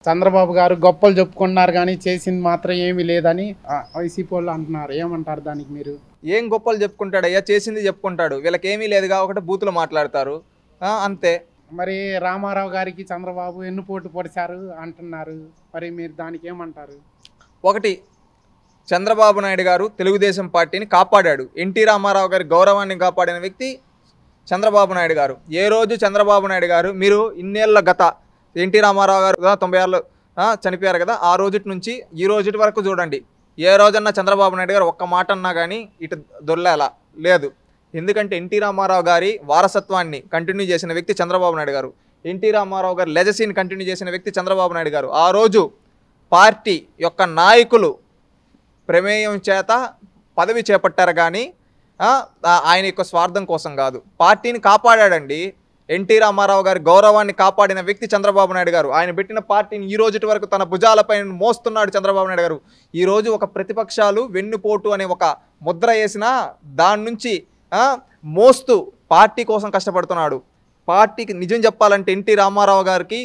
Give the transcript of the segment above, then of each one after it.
చంద్రబాబు గారు గొప్పలు చెప్పుకున్నారు కానీ చేసింది మాత్రం ఏమీ లేదని వైసీపీ వాళ్ళు అంటున్నారు. ఏమంటారు దానికి మీరు? ఏం గొప్పలు చెప్పుకుంటాడయ్యా, చేసింది చెప్పుకుంటాడు. వీళ్ళకి ఏమీ లేదుగా, ఒకటి బూతులు మాట్లాడతారు అంతే. మరి రామారావు గారికి చంద్రబాబు ఎన్నుపోటు పొడిచారు అంటున్నారు. మరి మీరు దానికి ఏమంటారు? ఒకటి, చంద్రబాబు నాయుడు గారు తెలుగుదేశం పార్టీని కాపాడాడు. ఎన్టీ రామారావు గారి గౌరవాన్ని కాపాడిన వ్యక్తి చంద్రబాబు నాయుడు గారు. ఏ రోజు చంద్రబాబు నాయుడు గారు, మీరు ఇన్నేళ్ల గత ఎన్టీ రామారావు గారు 96లో చనిపోయారు కదా, ఆ రోజుటి నుంచి ఈ రోజుటి వరకు చూడండి, ఏ రోజన్నా చంద్రబాబు నాయుడు గారు ఒక్క మాట అన్నా కానీ ఇటు దొల్లేలా లేదు. ఎందుకంటే ఎన్టీ రామారావు గారి వారసత్వాన్ని కంటిన్యూ చేసిన వ్యక్తి చంద్రబాబు నాయుడు గారు. ఎన్టీ రామారావు గారి లెగసీని కంటిన్యూ చేసిన వ్యక్తి చంద్రబాబు నాయుడు గారు. ఆ రోజు పార్టీ యొక్క నాయకులు ప్రమేయం చేత పదవి చేపట్టారు కానీ ఆయన యొక్క స్వార్థం కోసం కాదు. పార్టీని కాపాడాడండి. ఎన్టీ రామారావు గారి గౌరవాన్ని కాపాడిన వ్యక్తి చంద్రబాబు నాయుడు గారు. ఆయన పెట్టిన పార్టీని ఈ రోజు వరకు తన భుజాలపై మోస్తున్నాడు చంద్రబాబు నాయుడు గారు. ఈరోజు ఒక ప్రతిపక్షాలు వెన్నుపోటు అనే ఒక ముద్ర వేసినా దాని నుంచి మోస్తూ పార్టీ కోసం కష్టపడుతున్నాడు. పార్టీకి నిజం చెప్పాలంటే ఎన్టీ రామారావు గారికి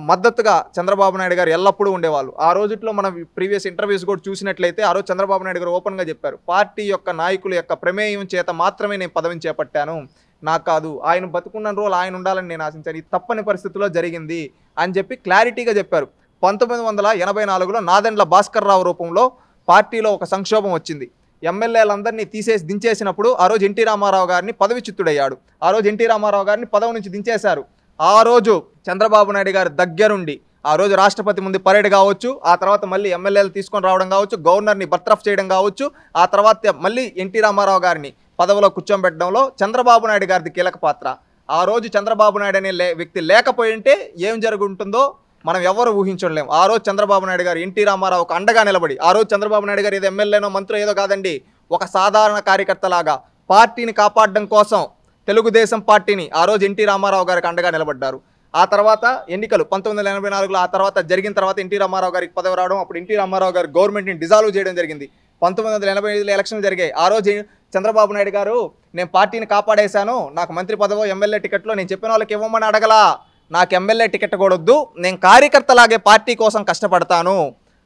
మద్దతుగా చంద్రబాబు నాయుడు గారు ఎల్లప్పుడూ ఉండేవాళ్ళు. ఆ రోజుట్లో మనం ప్రీవియస్ ఇంటర్వ్యూస్ కూడా చూసినట్లయితే ఆ రోజు చంద్రబాబు నాయుడు గారు ఓపెన్గా చెప్పారు, పార్టీ యొక్క నాయకుల యొక్క ప్రమేయం చేత మాత్రమే నేను పదవిని చేపట్టాను, నాకు కాదు. ఆయన బతుకున్న రోజులు ఆయన ఉండాలని నేను ఆశించాను, ఇది తప్పని పరిస్థితుల్లో జరిగింది అని చెప్పి క్లారిటీగా చెప్పారు. 1984లో నాదెండ్ల భాస్కర్ రావు రూపంలో పార్టీలో ఒక సంక్షోభం వచ్చింది. ఎమ్మెల్యేలందరినీ తీసేసి దించేసినప్పుడు ఆ రోజు ఎన్టీ రామారావు గారిని పదవిచ్యుతుడయ్యాడు. ఆ రోజు ఎన్టీ రామారావు గారిని పదవి నుంచి దించేశారు. ఆ రోజు చంద్రబాబు నాయుడు గారి దగ్గరుండి ఆ రోజు రాష్ట్రపతి ముందు పరేడ్ కావచ్చు, ఆ తర్వాత మళ్ళీ ఎమ్మెల్యేలు తీసుకొని రావడం కావచ్చు, గవర్నర్ని బర్తరఫ్ చేయడం కావచ్చు, ఆ తర్వాత మళ్ళీ ఎన్టీ రామారావు గారిని పదవిలో కూర్చోబెట్టడంలో చంద్రబాబు నాయుడు గారిది కీలక పాత్ర. ఆ రోజు చంద్రబాబు నాయుడు అనే వ్యక్తి లేకపోయి ఉంటే ఏం జరుగుంటుందో మనం ఎవరు ఊహించలేం. ఆ రోజు చంద్రబాబు నాయుడు గారు ఎన్టీ రామారావుకు అండగా నిలబడి, ఆ రోజు చంద్రబాబు నాయుడు గారు ఏదో ఎమ్మెల్యేనో మంత్రి ఏదో కాదండి, ఒక సాధారణ కార్యకర్తలాగా పార్టీని కాపాడడం కోసం తెలుగుదేశం పార్టీని ఆ రోజు ఎన్టీ రామారావు గారికి అండగా నిలబడ్డారు. ఆ తర్వాత ఎన్నికలు 1984లో ఆ తర్వాత జరిగిన తర్వాత ఎన్టీ రామారావు గారికి పదవి రావడం, అప్పుడు ఎన్టీ రామారావు గారి గవర్నమెంట్ని డిజాల్వ్ చేయడం జరిగింది. 1985లో ఎలక్షన్లు జరిగాయి. ఆ రోజు చంద్రబాబు నాయుడు గారు నేను పార్టీని కాపాడేశాను, నాకు మంత్రి పదవో ఎమ్మెల్యే టికెట్లో నేను చెప్పిన వాళ్ళకి ఇవ్వమని అడగలా, నాకు ఎమ్మెల్యే టికెట్ కూడా వద్దు, నేను కార్యకర్తలాగే పార్టీ కోసం కష్టపడతాను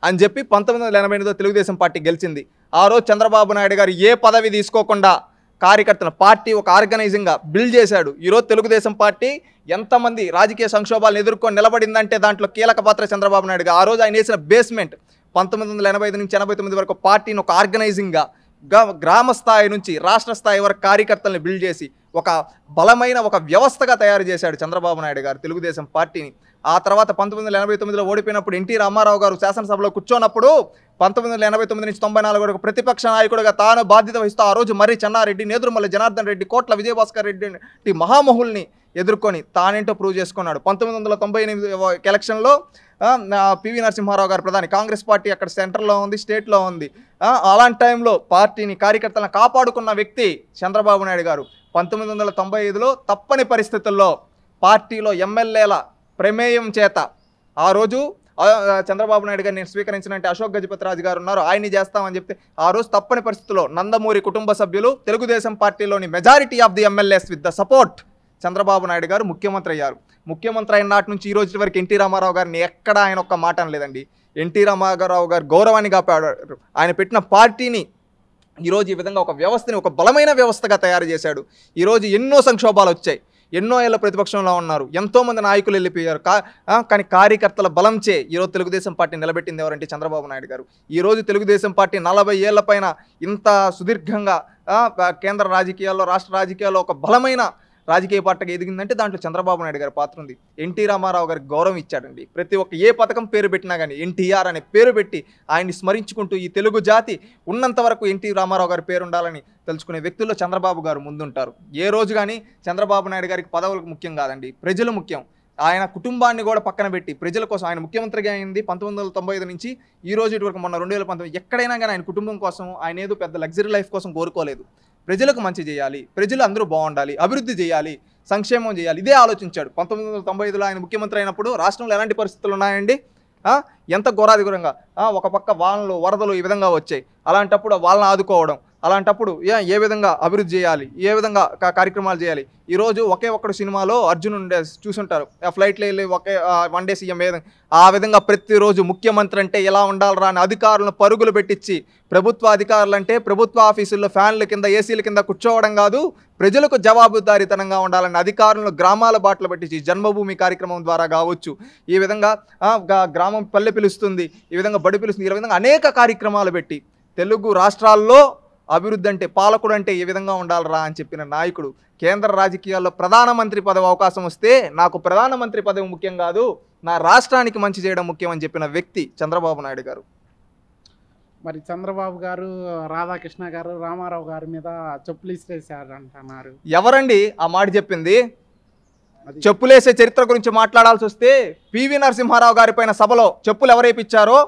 అని చెప్పి 1988లో తెలుగుదేశం పార్టీ గెలిచింది. ఆ రోజు చంద్రబాబు నాయుడు గారు ఏ పదవి తీసుకోకుండా కార్యకర్తను పార్టీ ఒక ఆర్గనైజింగ్గా బిల్డ్ చేశాడు. ఈరోజు తెలుగుదేశం పార్టీ ఎంతమంది రాజకీయ సంక్షోభాలను ఎదుర్కొని నిలబడిందంటే దాంట్లో కీలక పాత్ర చంద్రబాబు నాయుడు గారు. ఆ రోజు ఆయన వేసిన బేస్మెంట్ 1985 నుంచి 89 వరకు పార్టీని ఒక ఆర్గనైజింగ్గా గ్రామ స్థాయి నుంచి రాష్ట్ర స్థాయి వరకు కార్యకర్తలను బిల్డ్ చేసి ఒక బలమైన ఒక వ్యవస్థగా తయారు చేశాడు చంద్రబాబు నాయుడు గారు తెలుగుదేశం పార్టీని. ఆ తర్వాత 1989లో ఓడిపోయినప్పుడు ఎన్టీ రామారావు గారు శాసనసభలో కూర్చోన్నప్పుడు 1989 నుంచి 94 వరకు ప్రతిపక్ష నాయకుడిగా తాను బాధ్యత వహిస్తూ ఆ రోజు మర్రి చెన్నారెడ్డి, నేదురుమల్లి జనార్దన్ రెడ్డి, కోట్ల విజయభాస్కర్ రెడ్డి మహామహుల్ని ఎదుర్కొని తానేంటో ప్రూవ్ చేసుకున్నాడు. 1998 ఎలక్షన్లో పివి నరసింహారావు గారు ప్రధాని, కాంగ్రెస్ పార్టీ అక్కడ సెంటర్లో ఉంది, స్టేట్లో ఉంది. అలాంటి టైంలో పార్టీని కార్యకర్తలను కాపాడుకున్న వ్యక్తి చంద్రబాబు నాయుడు గారు. 1995లో తప్పని పరిస్థితుల్లో పార్టీలో ఎమ్మెల్యేల ప్రమేయం చేత ఆ రోజు చంద్రబాబు నాయుడు గారు నేను స్వీకరించినంటే అశోక్ గజపతిరాజు గారు ఉన్నారు, ఆయన్ని చేస్తామని చెప్తే ఆ రోజు తప్పని పరిస్థితుల్లో నందమూరి కుటుంబ సభ్యులు తెలుగుదేశం పార్టీలోని majority of the MLAs with the support Chandrababu Naidu గారు ముఖ్యమంత్రి అయ్యారు. ముఖ్యమంత్రి అయిన నాటి నుంచి ఈ రోజు వరకు ఎన్టీ రామారావు గారిని ఎక్కడ ఆయన ఒక్క మాట అనలేదండి. ఎన్టీ రామారావు గారు గౌరవాన్ని కాపాడారు. ఆయన పెట్టిన పార్టీని ఈరోజు ఈ విధంగా ఒక వ్యవస్థని ఒక బలమైన వ్యవస్థగా తయారు చేశాడు. ఈరోజు ఎన్నో సంక్షోభాలు వచ్చాయి, ఎన్నో ఏళ్ళ ప్రతిపక్షంలో ఉన్నారు, ఎంతోమంది నాయకులు వెళ్ళిపోయారు, కానీ కార్యకర్తల బలంచే ఈరోజు తెలుగుదేశం పార్టీ నిలబెట్టింది ఎవరంటే చంద్రబాబు నాయుడు గారు. ఈరోజు తెలుగుదేశం పార్టీ 40 ఏళ్ల పైన ఇంత సుదీర్ఘంగా కేంద్ర రాజకీయాల్లో రాష్ట్ర రాజకీయాల్లో ఒక బలమైన రాజకీయ పార్టీగా ఎదిగిందంటే దాంట్లో చంద్రబాబు నాయుడు గారి పాత్ర ఉంది. ఎన్టీ రామారావు గారికి గౌరవం ఇచ్చాడండి. ప్రతి ఒక్క ఏ పథకం పేరు పెట్టినా కానీ ఎన్టీఆర్ అనే పేరు పెట్టి ఆయన్ని స్మరించుకుంటూ ఈ తెలుగు జాతి ఉన్నంత వరకు ఎన్టీ రామారావు గారి పేరు ఉండాలని తెలుసుకునే వ్యక్తుల్లో చంద్రబాబు గారు ముందుంటారు. ఏ రోజు కానీ చంద్రబాబు నాయుడు గారికి పదవులకు ముఖ్యం కాదండి, ప్రజలు ముఖ్యం. ఆయన కుటుంబాన్ని కూడా పక్కన పెట్టి ప్రజల కోసం ఆయన ముఖ్యమంత్రిగా అయింది 1995 నుంచి ఈ రోజు వరకు మొన్న 2019 ఎక్కడైనా కానీ ఆయన కుటుంబం కోసం ఆయన ఏదో పెద్ద లగ్జరీ లైఫ్ కోసం కోరుకోలేదు. ప్రజలకు మంచి చేయాలి, ప్రజలు అందరూ బాగుండాలి, అభివృద్ధి చేయాలి, సంక్షేమం చేయాలి, ఇదే ఆలోచించాడు. 1995లో ఆయన ముఖ్యమంత్రి అయినప్పుడు రాష్ట్రంలో ఎలాంటి పరిస్థితులు ఉన్నాయండి? ఎంత ఘోరాదిఘోరంగా ఒక పక్క వానలు వరదలు ఈ విధంగా వచ్చాయి. అలాంటప్పుడు వాళ్ళని ఆదుకోవడం, అలాంటప్పుడు ఏ విధంగా అభివృద్ధి చేయాలి, ఏ విధంగా కార్యక్రమాలు చేయాలి. ఈరోజు ఒకే ఒక్కడు సినిమాలో అర్జున్ ఉండే చూసుంటారు, ఆ ఫ్లైట్లో వెళ్ళి ఒకే వన్ డే సీఎం ఆ విధంగా ప్రతిరోజు ముఖ్యమంత్రి అంటే ఎలా ఉండాలరా అని అధికారులను పరుగులు పెట్టించి, ప్రభుత్వ అధికారులు అంటే ప్రభుత్వ ఆఫీసుల్లో ఫ్యాన్ల కింద ఏసీల కింద కూర్చోవడం కాదు, ప్రజలకు జవాబుదారీతనంగా ఉండాలని అధికారులను గ్రామాల బాటలు పెట్టించి జన్మభూమి కార్యక్రమం ద్వారా కావచ్చు, ఈ విధంగా గ్రామం పల్లె పిలుస్తుంది, ఈ విధంగా బడి పిలుస్తుంది, ఈ విధంగా అనేక కార్యక్రమాలు పెట్టి తెలుగు రాష్ట్రాల్లో అభివృద్ధి అంటే పాలకుడు అంటే ఏ విధంగా ఉండాలరా అని చెప్పిన నాయకుడు. కేంద్ర రాజకీయాల్లో ప్రధానమంత్రి పదవి అవకాశం వస్తే నాకు ప్రధానమంత్రి పదవి ముఖ్యం కాదు, నా రాష్ట్రానికి మంచి చేయడం ముఖ్యం అని చెప్పిన వ్యక్తి చంద్రబాబు నాయుడు గారు. మరి చంద్రబాబు గారు, రాధాకృష్ణ గారు, రామారావు గారి మీద చెప్పులు ఇసిరేసారు అంటున్నారు. ఎవరండి ఆ మాట చెప్పింది? చెప్పులేసే చరిత్ర గురించి మాట్లాడాల్సి వస్తే పివి నరసింహారావు గారి పైన సభలో చెప్పులు ఎవరైపిచ్చారో,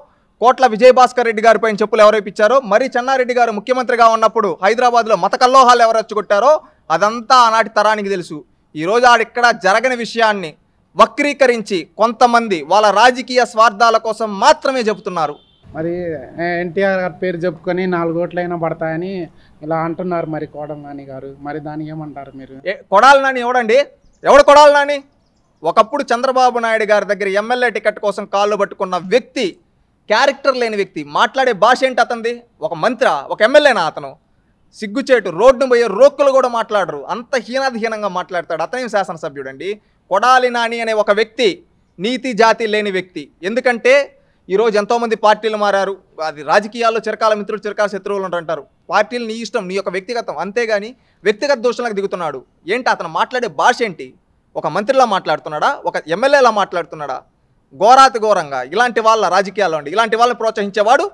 కోట్ల విజయభాస్కర్ రెడ్డి గారి పైన చెప్పులు ఎవరైపిచ్చారో, మరి చెన్నారెడ్డి గారు ముఖ్యమంత్రిగా ఉన్నప్పుడు హైదరాబాద్లో మత కల్లోహాలు ఎవరు రెచ్చగొట్టారో అదంతా ఆనాటి తరానికి తెలుసు. ఈరోజు ఆడిక్కడ జరగని విషయాన్ని వక్రీకరించి కొంతమంది వాళ్ళ రాజకీయ స్వార్థాల కోసం మాత్రమే చెబుతున్నారు. మరి ఎన్టీఆర్ గారి పేరు చెప్పుకొని 4 ఓట్లైనా పడతాయని ఇలా అంటున్నారు మరి కోడం నాని గారు. మరి దానికి ఏమంటారు మీరు? కొడాలి నాని ఎవడండి? ఎవడు కొడాలి నాని? ఒకప్పుడు చంద్రబాబు నాయుడు గారి దగ్గర ఎమ్మెల్యే టికెట్ కోసం కాళ్ళు పట్టుకున్న వ్యక్తి, క్యారెక్టర్ లేని వ్యక్తి. మాట్లాడే భాష ఏంటి అతనిది? ఒక మంత్రి, ఒక ఎమ్మెల్యేనా అతను? సిగ్గుచేటు. రోడ్డును పోయే రోక్కులు కూడా మాట్లాడరు, అంత హీనాధిహీనంగా మాట్లాడతాడు. అతనేం శాసనసభ్యుడు అండి? కొడాలి నాని అనే ఒక వ్యక్తి నీతి జాతి లేని వ్యక్తి. ఎందుకంటే ఈరోజు ఎంతోమంది పార్టీలు మారారు, అది రాజకీయాల్లో చిరకాల మిత్రులు చిరకాల శత్రువులు అంటారు. పార్టీలు నీ ఇష్టం, నీ యొక్క వ్యక్తిగతం, అంతేగాని వ్యక్తిగత దూషణలకు దిగుతున్నాడు. ఏంటి అతను మాట్లాడే భాష ఏంటి? ఒక మంత్రిలా మాట్లాడుతున్నాడా? ఒక ఎమ్మెల్యేలా మాట్లాడుతున్నాడా? ఘోరాతి ఘోరంగా ఇలాంటి వాళ్ళ రాజకీయాల్లో ఉండి ఇలాంటి వాళ్ళని ప్రోత్సహించేవాడు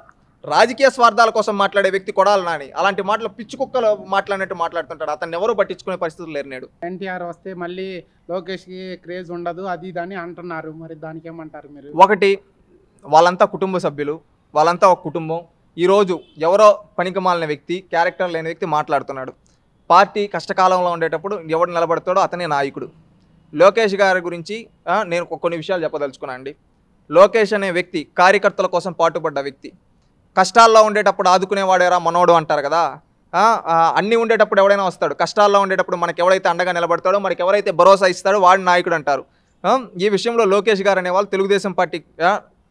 రాజకీయ స్వార్థాల కోసం మాట్లాడే వ్యక్తి కొడాలి నాని. అలాంటి మాటలు పిచ్చి కుక్కలు మాట్లాడినట్టు మాట్లాడుతుంటాడు. అతన్ని ఎవరు పట్టించుకునే పరిస్థితులు లేరు నేడు. ఎన్టీఆర్ వస్తే మళ్ళీ లోకేష్కి క్రేజ్ ఉండదు అది ఇదని అంటున్నారు. మరి దానికి ఏమంటారు మీరు? ఒకటి, వాళ్ళంతా కుటుంబ సభ్యులు, వాళ్ళంతా ఒక కుటుంబం. ఈరోజు ఎవరో పనికిమాలిన వ్యక్తి, క్యారెక్టర్ లేని వ్యక్తి మాట్లాడుతున్నాడు. పార్టీ కష్టకాలంలో ఉండేటప్పుడు ఎవడు నిలబడతాడో అతనే నాయకుడు. లోకేష్ గారి గురించి నేను కొన్ని విషయాలు చెప్పదలుచుకున్నాను అండి. లోకేష్ అనే వ్యక్తి కార్యకర్తల కోసం పాటుపడ్డ వ్యక్తి. కష్టాల్లో ఉండేటప్పుడు ఆదుకునేవాడేరా మనోడు అంటారు కదా, అన్నీ ఉండేటప్పుడు ఎవడైనా వస్తాడు. కష్టాల్లో ఉండేటప్పుడు మనకి ఎవరైతే అండగా నిలబడతాడో, మనకి ఎవరైతే భరోసా ఇస్తాడో వాడు నాయకుడు అంటారు. ఈ విషయంలో లోకేష్ గారు అనేవాళ్ళు తెలుగుదేశం పార్టీ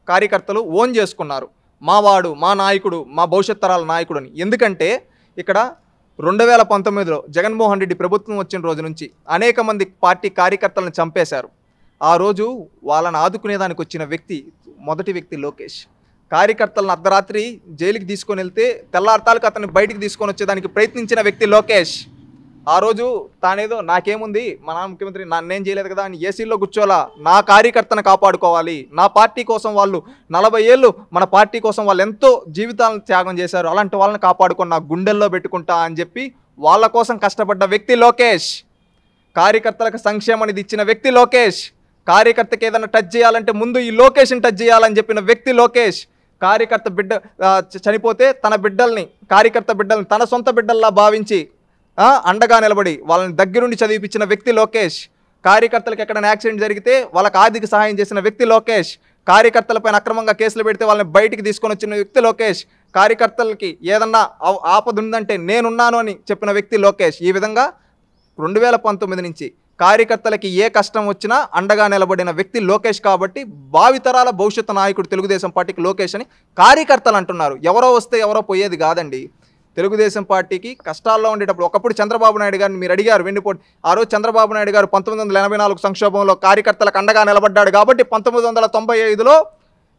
కార్యకర్తలు ఓన్ చేసుకున్నారు. మావాడు, మా నాయకుడు, మా భవిష్యత్ తరాల నాయకుడు అని. ఎందుకంటే ఇక్కడ 2019లో జగన్మోహన్ రెడ్డి ప్రభుత్వం వచ్చిన రోజు నుంచి అనేక మంది పార్టీ కార్యకర్తలను చంపేశారు. ఆ రోజు వాళ్ళని ఆదుకునేదానికి వచ్చిన వ్యక్తి, మొదటి వ్యక్తి లోకేష్. కార్యకర్తలను అర్ధరాత్రి జైలుకి తీసుకొని వెళ్తే తెల్లార్తాలకు అతన్ని బయటికి తీసుకొని వచ్చేదానికి ప్రయత్నించిన వ్యక్తి లోకేష్. ఆ రోజు తానేదో నాకేముంది, మా నాన్న ముఖ్యమంత్రి నన్నేం చేయలేదు కదా అని ఏసీలో కూర్చోలా, నా కార్యకర్తను కాపాడుకోవాలి, నా పార్టీ కోసం వాళ్ళు 40 ఏళ్ళు మన పార్టీ కోసం వాళ్ళు ఎంతో జీవితాలను త్యాగం చేశారు, అలాంటి వాళ్ళని కాపాడుకొని నా గుండెల్లో పెట్టుకుంటా అని చెప్పి వాళ్ళ కోసం కష్టపడ్డ వ్యక్తి లోకేష్. కార్యకర్తలకు సంక్షేమం ఇచ్చిన వ్యక్తి లోకేష్. కార్యకర్తకి ఏదైనా టచ్ చేయాలంటే ముందు ఈ లొకేషన్ టచ్ చేయాలని చెప్పిన వ్యక్తి లోకేష్. కార్యకర్త బిడ్డ చనిపోతే తన బిడ్డల్ని, కార్యకర్త బిడ్డల్ని తన సొంత బిడ్డల్లా భావించి అండగా నిలబడి వాళ్ళని దగ్గరుండి చదివిపించిన వ్యక్తి లోకేష్. కార్యకర్తలకు ఎక్కడైనా యాక్సిడెంట్ జరిగితే వాళ్ళకి ఆర్థిక సహాయం చేసిన వ్యక్తి లోకేష్. కార్యకర్తలపైన అక్రమంగా కేసులు పెడితే వాళ్ళని బయటికి తీసుకొని వచ్చిన వ్యక్తి లోకేష్. కార్యకర్తలకి ఏదన్నా ఆపద ఉందంటే నేనున్నాను అని చెప్పిన వ్యక్తి లోకేష్. ఈ విధంగా 2019 నుంచి కార్యకర్తలకి ఏ కష్టం వచ్చినా అండగా నిలబడిన వ్యక్తి లోకేష్. కాబట్టి భావితరాల భవిష్యత్తు నాయకుడు తెలుగుదేశం పార్టీకి లోకేష్ అని కార్యకర్తలు అంటున్నారు. ఎవరో వస్తే ఎవరో పోయేది కాదండి. తెలుగుదేశం పార్టీకి కష్టాల్లో ఉండేటప్పుడు ఒకప్పుడు చంద్రబాబు నాయుడు గారిని మీరు అడిగారు వెన్నుపోటు. ఆ రోజు చంద్రబాబు నాయుడు గారు 1984 సంక్షోభంలో కార్యకర్తలకు అండగా నిలబడ్డాడు కాబట్టి 1995లో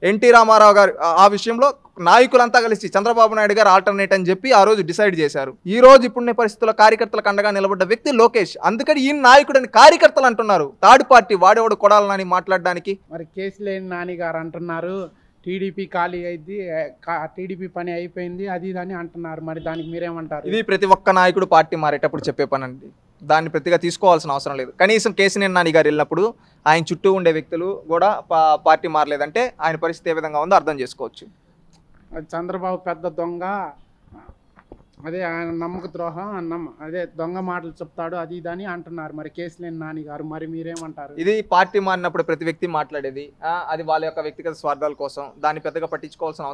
ఎన్టీ రామారావు గారు ఆ విషయంలో నాయకులంతా కలిసి చంద్రబాబు నాయుడు గారు ఆల్టర్నేట్ అని చెప్పి ఆ రోజు డిసైడ్ చేశారు. ఈ రోజు ఇప్పుడున్న పరిస్థితుల్లో కార్యకర్తలకు అండగా నిలబడ్డ వ్యక్తి లోకేష్. అందుకని ఈ నాయకుడని కార్యకర్తలు అంటున్నారు. థర్డ్ పార్టీ వాడేవాడు కొడాలని మాట్లాడడానికి. మరి కేసులేని నాని గారు అంటున్నారు టీడీపీ ఖాళీ అయింది, టీడీపీ పని అయిపోయింది అది అని అంటున్నారు. మరి దానికి మీరేమంటారు? ఇది ప్రతి ఒక్క నాయకుడు పార్టీ మారేటప్పుడు చెప్పే పని అండి. దాన్ని ప్రతిగా తీసుకోవాల్సిన అవసరం లేదు. కనీసం కేసీఆర్ నాని గారు వెళ్ళినప్పుడు ఆయన చుట్టూ ఉండే వ్యక్తులు కూడా పార్టీ మారలేదంటే ఆయన పరిస్థితి ఏ విధంగా ఉందో అర్థం చేసుకోవచ్చు. చంద్రబాబు పెద్ద దొంగ, అదే ఆయన నమ్మక ద్రోహం, అదే దొంగ మాటలు చెప్తాడు అది ఇదని అంటున్నారు. మరి కేసులేని నాని గారు, మరి మీరేమంటారు? ఇది పార్టీ మారినప్పుడు ప్రతి వ్యక్తి మాట్లాడేది, అది వాళ్ళ యొక్క వ్యక్తిగత స్వార్థాల కోసం. దాన్ని పెద్దగా పట్టించుకోవాల్సిన అవసరం